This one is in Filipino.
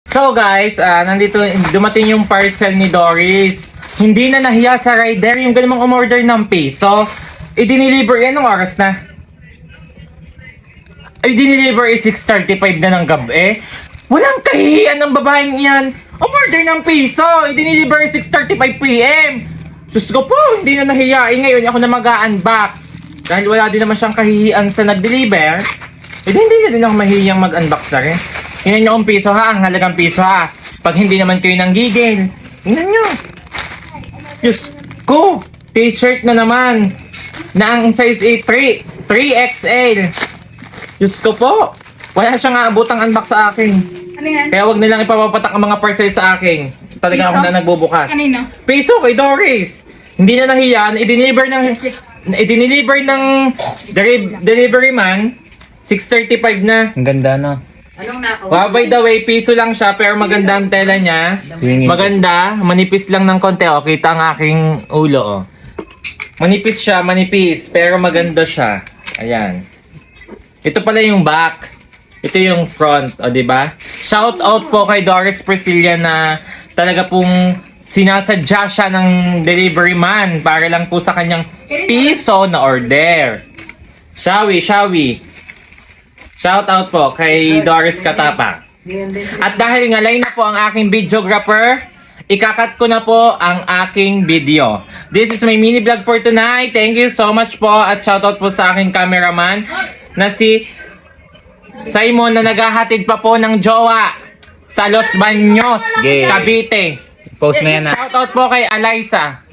So guys, nandito, dumating yung parcel ni Doris. Hindi na nahiya sa rider yung ganun umorder ng piso. I-deliver, anong oras na? Ay, diniliver 6:35 na ng gabi. Walang kahihiyan ng babaeng yan. Umorder ng piso. I-deliver 6:35 PM. Diyos ko po, hindi na nahiyain. Ngayon ako na mag-unbox. Dahil wala din naman siyang kahihiyan sa nag-deliver. Hindi na din ako mahihiyang mag-unbox na rin. Tingnan nyo ang piso ha, ang halagang piso ha. Pag hindi naman kayo nanggigil. Tingnan nyo. Diyos ko, t-shirt na naman. Na ang size 3 3XL. Diyos ko po. Wala siyang aabotang unbox sa akin. Ano yan? Kaya wag nilang ipapapatak ang mga parcel sa akin. Talaga ako na nagbubukas. Kanino? Piso kay Doris. Hindi na nahiyan. I-deliver ng delivery man. 6:35 na. Ang ganda na. Anong nako? Wow, by the way, piso lang siya pero maganda ang tela niya. Maganda, manipis lang ng konti. Oh, kita ang aking ulo. Oh. Manipis siya, manipis, pero maganda siya. Ayan. Ito pala yung back. Ito yung front, o di ba? Shout out po kay Doris Priscilla na talaga pong sinasadya siya ng delivery man para lang po sa kanyang piso na order. Shawi. Shout out po kay Doris Katapang. At dahil ngalay na po ang aking videographer, ikakat ko na po ang aking video. This is my mini vlog for tonight. Thank you so much po at shout out po sa aking cameraman na si Simon na naghahatid pa po ng jowa sa Los Baños, Yeah. Cavite. Post mo yan na. Shout out po kay Eliza.